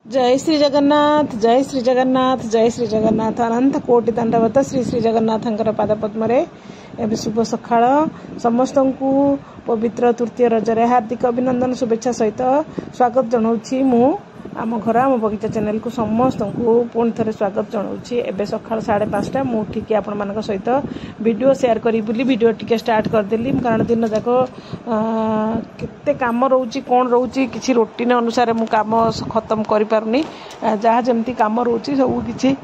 जय श्री जगन्नाथ जय श्री जगन्नाथ जय श्री जगन्नाथ अनंत कोटि दंडवत श्री श्री जगन्नाथ पाद पद्म एवं शुभ सकाळ समस्त को पवित्र तृतीय रजरे हार्दिक अभिनंदन शुभेच्छा सहित स्वागत जनाऊँगी मु आम घर आम बगीचा चैनल को समस्त को पुणी थे स्वागत जनाऊँगी एवं सका 5:30 मुझे आपण मान सहित वीडियो शेयर करी बुली वीडियो टिके स्टार्ट करदेली कारण दिन जाक केते काम रोची कौन रोची किसी रूटीन अनुसार मु काम खत्म करि पारुनी जहाँ जमती काम रोची सब किसी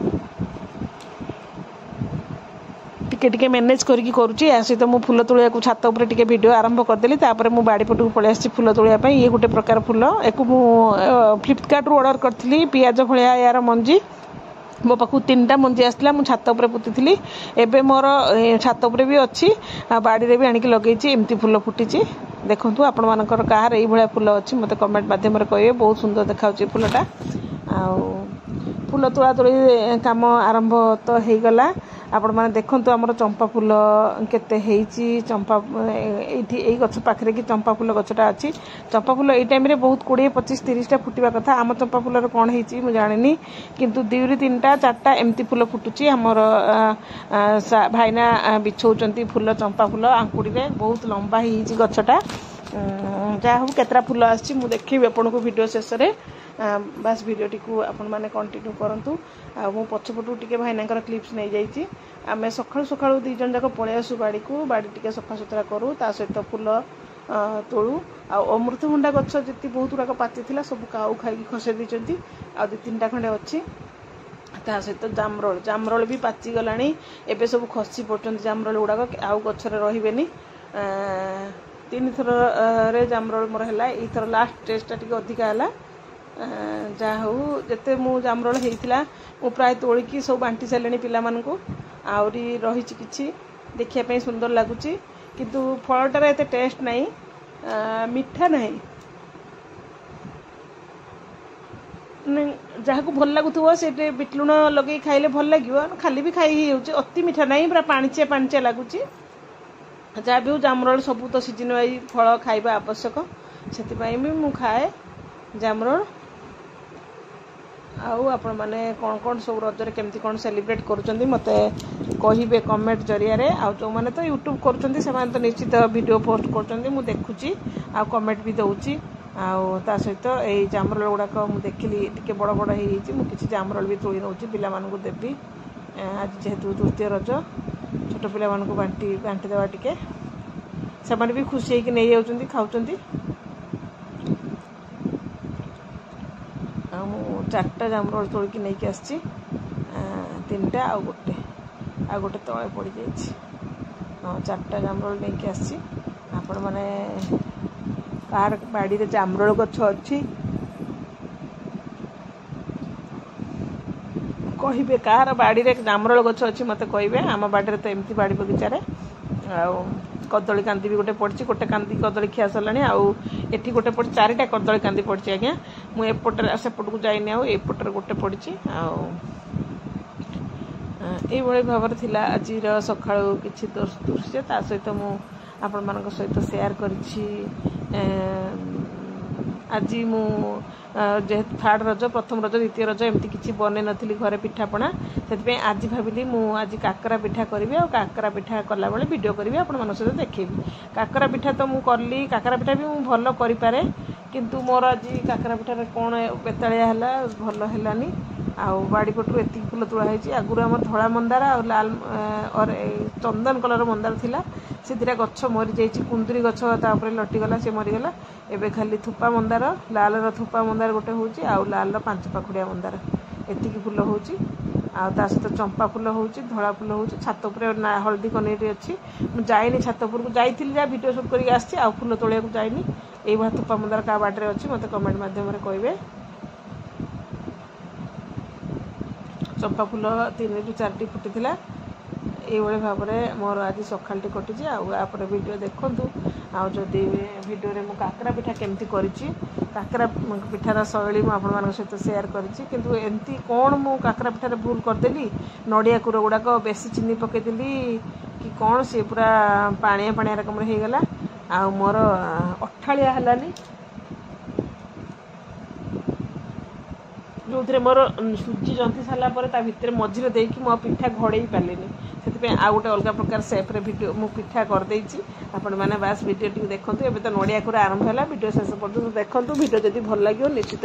टिके टिके मैनेज करके करुच्ची या सहित मु फूल तोलिया को छात उपर टिके वीडियो आरंभ करदेली तापर मु बाड़ी पटू पलि आसी फूल तोलिया ये गोटे प्रकार फूल एक फ्लिपकार्ट रू ऑर्डर करथिली पियाज भलिया यार मंजी मो पाखु 3टा मंजी आसला मु छात उपर पुतीली एबे मोर छात उपर भी अच्छी बाड़ी रे भी आनिक लगेची एमती फूल फुटीची देखंतु आपण मानकर कहार एई भलिया फूल अच्छी मते कमेंट माध्यम रे कहिबे बहुत सुंदर देखाउची फूलटा आ फूल तोला तोली काम आरंभ तो हो गला आपण माने देखंतु हमर चंपा फूल केते हेची चंपा एठी एई गछ पाखरे कि चंपा फूल गछटा अछि चंपा फूल एई टाइम रे बहुत 20 25 30 टा फुटिबा कथा आम चंपा फूल रे कोन हेची मु जानिनी किंतु 2 री 3टा 4टा एमती फूल फुटुची हमर भाईना बिछौचंती फूल चंपा फूल आंकुड़ी रे बहुत लंबा हेची गछटा जा हो केतरा फूल आछि मु देखिबे आपन को वीडियो शेष रे बस वीडियो टी को आपण माने कंटिन्यू करंतु आ मो पछपटू टिके भाईनाकर क्लिप्स नै जाईची आमे सखाळु सखाळु दी जन जाक पळे आसु बाड़ी को बाड़ी टिके सफा सुतरा करू ता सहित फूल तोळू आ अमृतभंडा गछ जति बहुत गुडाक पाती थिला सब काऊ खाई खसे दिचंती आ 2-3टा खंडे अछि ता सहित जामरोल भी पाची गलानी एबे सब खसी पड़चंती जामरोल गुडाक आउ गछरे रहिबेनी 3 थर रे जामरोल मोर हला ई थर लास्ट टेस्ट टिके अधिका हला जा हो जते मु जामरोल हेइथिला मु प्राय तोळिकी सब बांटी सालेनी पिला मानकू आउरी रहिछि किछि देखिया पई सुंदर लागुछि किंतु फळटार एते टेस्ट नाही मिठा नाही जहाँ को भल लगुव से बिट लुण लगे खाइले भल लगे खाली भी खाई हो अति मिठा नहीं पूरा पाणिचिया पाणिचिया लगुच जहाँ भी जामरोल सबू तो सीजन वाइज फल खाइबा आवश्यक से मु खाए जामरोल आउ आपण माने कौन कौन सब रजरे केमती कौन सेलिब्रेट करुचंदी मते कहिबे कमेंट जरिया रे आ जो माने तो यूट्यूब करुचंदी से माने तो निश्चित वीडियो पोस्ट करुचंदी मु देखुची आ कमेंट भी दउची आउ ता सहित ए जामरोल गुडाक मु देखिली टिके बड़ बड़ हेइची मु किछि जामरोल भी तोଳି नउची पिला मानन को देबी आज जेहेतु तृतीय रज छोट पिला मानन को बांटी देवा टिके से माने भी खुशी हेकि नै जाउचंदी खाउचंदी 4टा जामरोल तोड़िकी नहीं कि आसी 3टा आ गोटे तले पड़ जाइए 4टा जामरोल नहीं कि आसी आपण माने कार बाड़ी रे जामरोल गछ अच्छी कहिबे कार बाड़ी रे जामरोल गछ अच्छी मते कहिबे आम बाड़ी रे तो एमती बाड़ी बगीचा रे आ कदली कांदी भी गोटे कांदी कदली खिया सरलानी आउ एठी गोटे पड़ 4टा कदली कांदी पड़ी आज्ञा मु एपटर सेपट को जाइनी आउ एपटर गोटे पड़ी आउ ये भाव थिला आजिर सकाळु किछि दृश्य ता सहित मु आपण मानक सहित शेयर करिछि आज मु जेहेतु 3rd रज प्रथम रज द्वितीय रज एमती किछि बने नथिली घरे पिठापणा से आज भाविली मु आज काकरा पिठा करी और काकरा पिठा कला बेले वीडियो करी आपण मन सहित देखेबी काकरा पिठा तो मु करली काकरा पिठा भी मु भलो करि पारे किंतु मोर आज काकरा पिठा रे कोन बेतालिया हला भलो हेलानी आउ बाड़ी पटू एति फूल तोड़ा है आगुरी आम धड़ा मंदार आ लाल और चंदन कलर मंदार थिला से दिरा गछ मरी जाइए कुंदरी गछ तापर लटिगला से मरीगला एबे खाली थुपा मंदार लाल थुपा मंदार गोटे होची आउ लाल 5 पाखुड़िया मंदार एतिकी फूल होची आ ता सहित चंपा फूल होची धड़ा फूल होची छात उपर हल्दी कनेरी अच्छी मु जाइनी छात उपर को जाइथिली जा वीडियो शूट करके आछि आ फूल तोड़िया को जाइनी एई भा थुपा मंदार का बाटरे अच्छी मते कमेंट माध्यम रे कहबे चंपा फूल 3 ରୁ 4टी फुटी ये भाव में मोर आज सकाळटी कटिची आपर वीडियो देखु आदि वीडियो रे मु काकरा पिठा केमती करिछि काकरा पिठार शैली मुझे सहित शेयर करिछि किंतु एमती कौन मु काकरा पिठार भूल करदेली नड़िया कूर गुड़ाक बेसी चीनी पकईदेली कि कौन सी पूरा पाणिया पाणिया रकम हो गला आ मोर अठालिया हलानी जो थे मोर सुजी जंती सारा भितर मझे देकी मो पिठा घोड़े पारे से आ गोटे अलग प्रकार सेप्रे भिडियो मु पिठा करदे आपण मैंने बास भिडियो टी देखो एवं तो नड़िया कोरा आरंभ है भिडियो शेष पर्यटन देखो भिडियो जब भल लगे निश्चित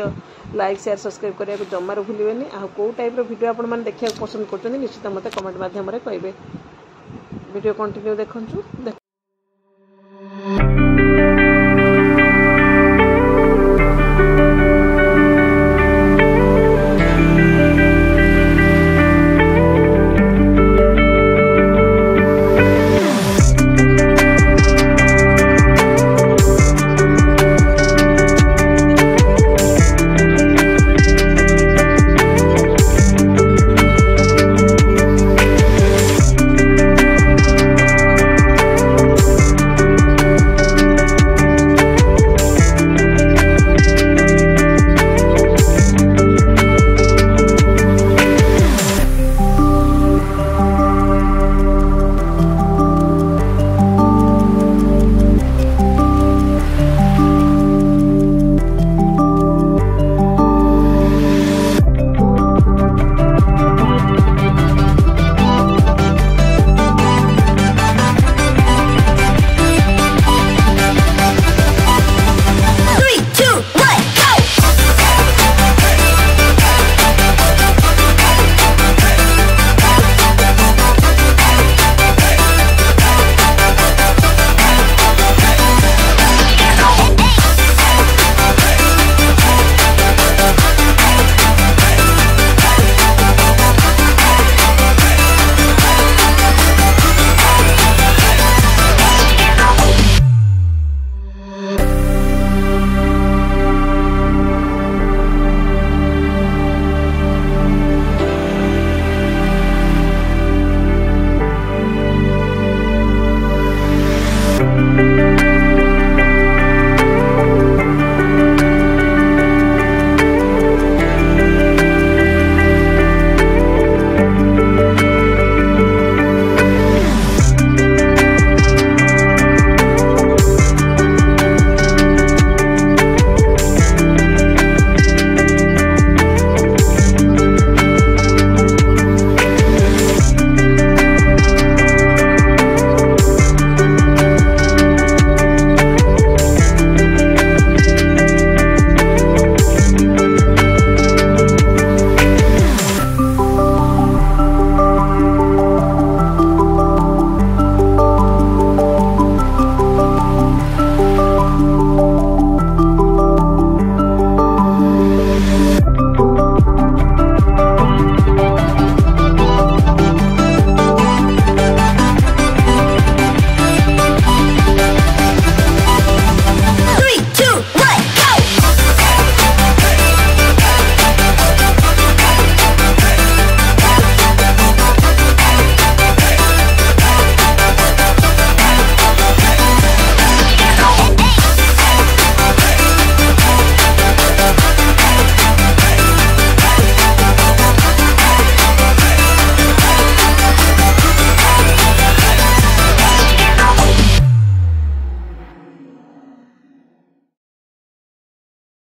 लाइक शेयर सब्सक्राइब करने को जमार भूलें आ कौ टाइप भिडियो आप देखा पसंद कर निश्चित मत कमेंट माध्यम कहे भिडियो कंटिन्यू देखु।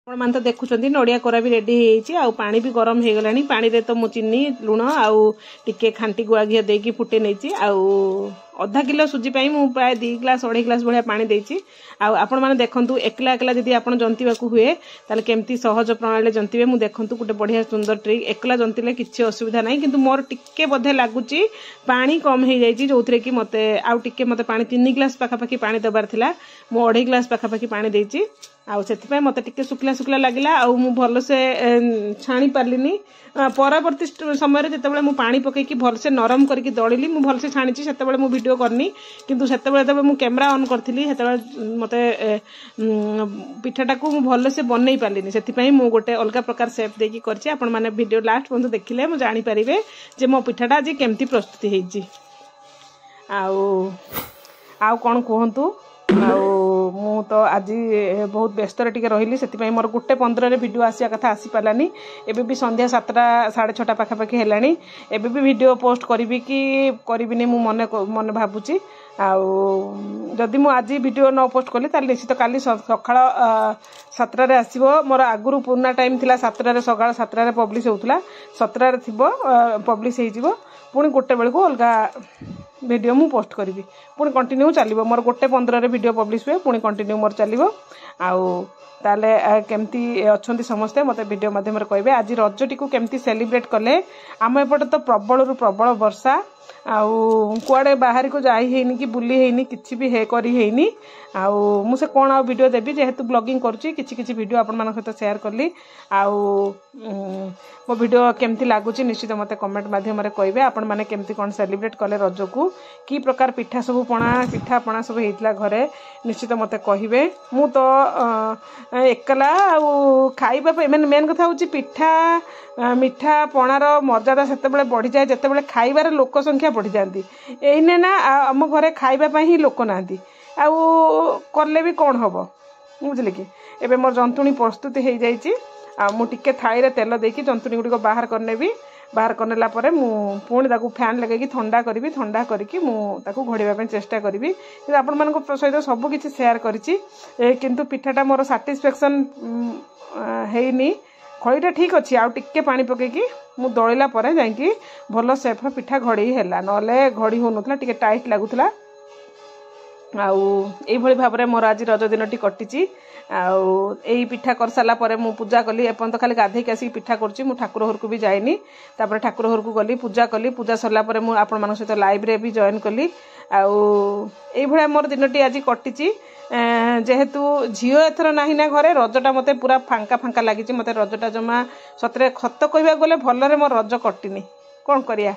मैंने तो देखुं नड़िया कोरा भी रेडी हो पानी भी गरम हो गला पानी रे तो मु चीनी लुण आउ टिके खांटी गुआ घी देकी फुटे नहीं अधा किलो सुजी पाई मु प्राय 2 ग्लास 2.5 ग्लास भाया पानी देछि आपण माने देखंतु एकला एकला जदि आपण जंतीबाकू हुए ताले केमती सहज प्रणाली जंतीबे मु देखंतु गोटे बढ़िया सुंदर ट्रिक एकला जंतीले किछि असुविधा नाही किंतु मोर टिके बधे लागुची पानी कम हे जाईची जोथरे कि मते आउ टिके मते पानी 3 ग्लास पाखा पाखी पानी दबार थिला मु 2.5 ग्लास पाखा पाखी पानी देछि आउ सेति मते टिके सुखला सुखला लागिला आउ मु भल से छाणी पारलिनी परवर्ती समय जितेबाला मु पानी पकईकी भल से नरम करके दलिली मु भल से छाणी सेतेबाला मु वीडियो करनी किंतु सेतेबाला जब मु कैमरा ऑन करथिली सेतेबाला मते पिठाटा को मु भल से बनई पारलिनी सेति मु गोटे अलग प्रकार शेप देकी करछि आपण माने वीडियो लास्ट पर्यंत देखिले मु जानि परिबे जे मो पिठाटा आज केमती प्रस्तुति हेछि आउ कोन कहंतु मु तो आज बहुत व्यस्त टिके रही से मोर 1:15 वीडियो आसिया कथा आसी पारानी एबे भी संध्या 7टा 6:30 पाखापाखि है एबे भी वीडियो पोस्ट करी कि करी मु मन मन भावुची जदि मु आज वीडियो न पोस्ट कली ताले निश्चित काली सकाळ 7 आसीबो मोर आगुरु पुराना टाइम थिला 7 सकाळ 7 पब्लिश होउतला 17 थिबो पब्लिश हे जिवो पुणी गोटे बेल को अलगा वीडियो मु पोस्ट करी पुणी कंटिन्यू चलो मोर गोटे 15 रे वीडियो पब्लिश हुए पुणी कंटिन्यू मोर चलो ताले केमती अच्छी समस्ते मत वीडियो माध्यम कहे आज रजटी को केमती सेलिब्रेट कले आम एपटे तो प्रबल रु प्रबल वर्षा कुआड़े बाहर को जाई हेनी कि बुली हेनी किछि भी हे करी हेनी मु से कौन वीडियो देवी जेहेतु ब्लॉगिंग करुच्ची किछि वीडियो आपण मान सहित शेयर कली मो वीडियो केमती लगुच निश्चित मत कमेंट माध्यम कहे आपण मैंने केमती कौन सेलिब्रेट कले रज को कि प्रकार पिठा सब पिठा पणा सब होता घरे निश्चित मत कहे मु तो एकला खाइबा मेन कथा हूँ पिठा मिठा पणार मर्यादा से बढ़ी जाए जिते खाइबार लोक संख्या बढ़ी जाती एने ना आम घरे खाइबा ही लोक ना कले भी कौन हम बुझे कि एबे मोर जंतुणी प्रस्तुति हो जाइए मुझे थाई रे तेल देकी जंतुणी गुड़िक बाहर करनेबी बाहर करनेला परे मु पुणी ताकू फैन लगे ठंडा करी ठंडा करके मुझे घोड़ापी चेष्टा करी आपण मान सहित सब किसी शेयर करिछि किंतु पिठाटा मोर साटिस्फैक्शन हैनी खड़ीटा ठीक अच्छी आउ टिके पानी पकईकी मु दलिला परे जाइकी भल सेफ पिठा घड़ी है ना घड़ी हो ना टिके टाइट लगुला आउ भाव में मोर आज रज दिन टी कटिची आई पिठा कर सारा पर मु पूजा कली एपर्यंत खाली गाधेक आसिक पिठा करुच्ची मु ठाकुर घर को भी जाइनी तापर ठाकुर घर को गली पूजा सरला पर मु आपण मान सहित लाइव रे भी जॉइन कली आउ मोर दिन टी आज कटिची जेहेतु झील एथर ना ना घरे रजटा मते पूरा फांका फांका लगी मते रजटा जमा सतरे खत कहवा गले भलरे मोर रज कटिनी कौन करिया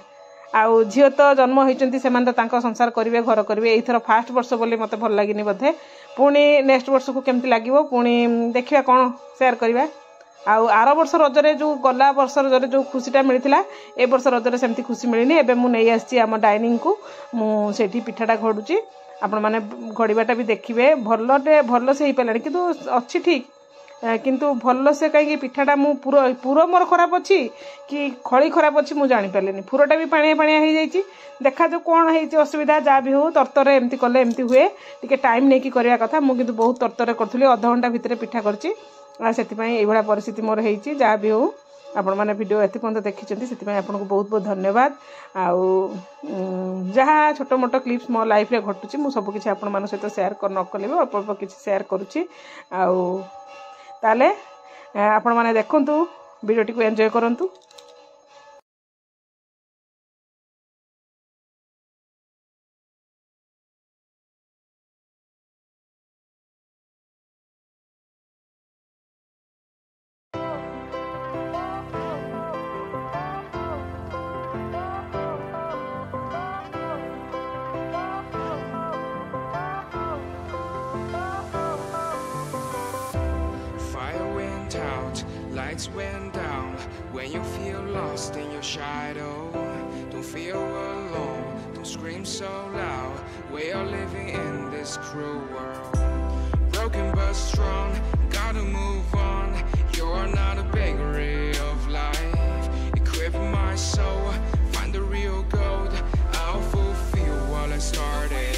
आउ झील तो जन्म होती से तो संसार करेंगे घर करेंगे एथर फास्ट वर्ष बोली मत भल लगिनी बोधे पुणी नेक्स्ट वर्ष को केमती लगे पुणी देखिया कौन शेयर करवा आर वर्ष रजरे जो गला वर्ष रजरे जो खुशीटा मिलता ए वर्ष रजरे सेमती खुशी मिलनी एबे मु नहीं आसी आम डाइनिंग को मुझे पिठाटा घड़ुची आपण मैंने घड़ीबाटा भी देखिए भल से ही पारानी किंतु अच्छी ठीक किंतु भल से कहीं पिठाटा मु पूरा मोर खराब अच्छी कि खड़ी खराब अच्छी मुझे जापारे पुरटा भी पाणिया पाणिया हो जाइए देखा जो कौन है असुविधा जहाँ भी हो तरतरे एमती कले एमती हुए टी टाइम नहीं कि करवा कथा मुझे बहुत तरतरे करी अध घंटा भितर पिठा करची से परिस्थिति मोर होती जहाँ भी हो आपण मैंने वीडियो एत पर्यंत देखी से आपको बहुत बहुत धन्यवाद जहाँ छोट मोट क्लिप्स मो लाइफ रे घटुची मु सब किसी आपण मान सहित शेयर न कले भी अल्प अल्प किसी शेयर करुच्ची ताले आपण मैंने देखु वीडियो को एंजॉय करंतु। Lights went down when you feel lost in your shadow. Don't feel alone, don't scream so loud. We are living in this cruel world. Broken but strong, gotta move on. You're not a bakery of life. Equip my soul, find the real gold. I'll fulfill what I started.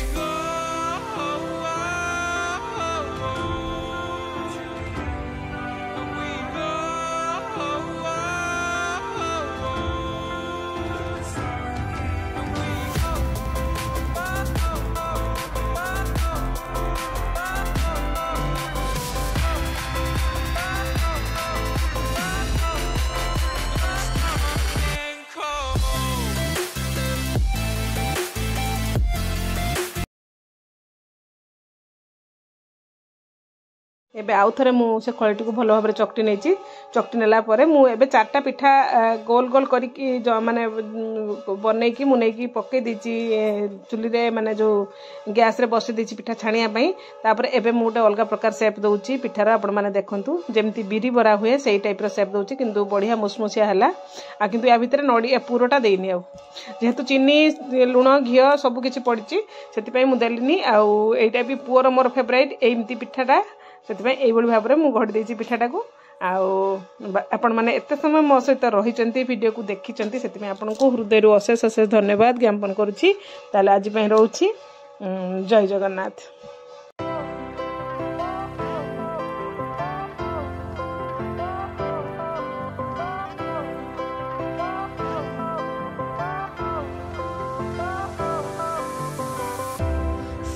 एबे आउ थरे मु से खळीटी को भल भाव में चकटी नहीं चकटी नेला परे मु एबे 4टा पिठा गोल गोल करिकी माने बनैकी मु नैकी पके दीची चुली रे माने जो गैस रे बसी दीची पिठा छाणिया पई तापर एबे मु गोटे अलग प्रकार शेप दउची पिठार आपण माने देखंतु जेमती बिरी बरा हुए सेही टाइप रो शेप दउची किंतु बढ़िया मुसमुसिया हला आ किंतु या भितरे नडी पुरोटा देइनी आ जेहेतु चीनी लुण घी सब किछि पड़िची सेति पई मु देलिनी आ एटा भी पुअर मोर फेवरेट एमती पिठाटा से भाव में मुझे घड़ी देती पिठाटा को आपण मैंने एत समय मो सहित रही वीडियो को देखी से आपको हृदय अशेष अशेष धन्यवाद ज्ञापन करुच्ची आज रोची ଜୟ Jagannath.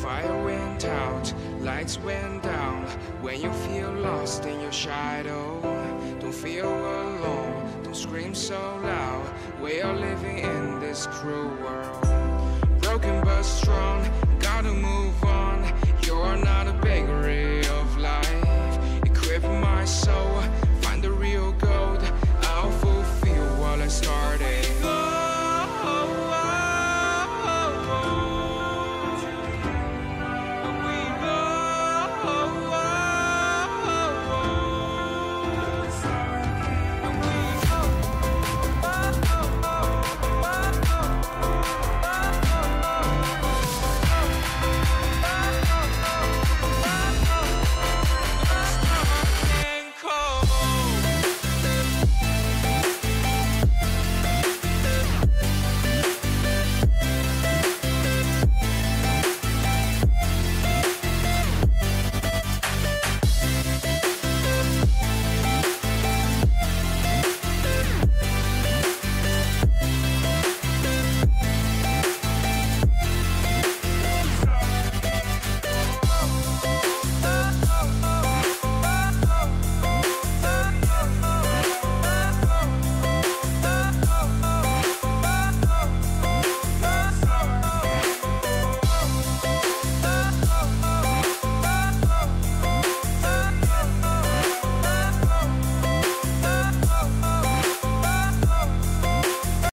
Fire went out, lights went down. When you feel lost in your shadow, don't feel alone, don't scream so loud. We are living in this cruel world. Broken but strong, gotta move on. You're not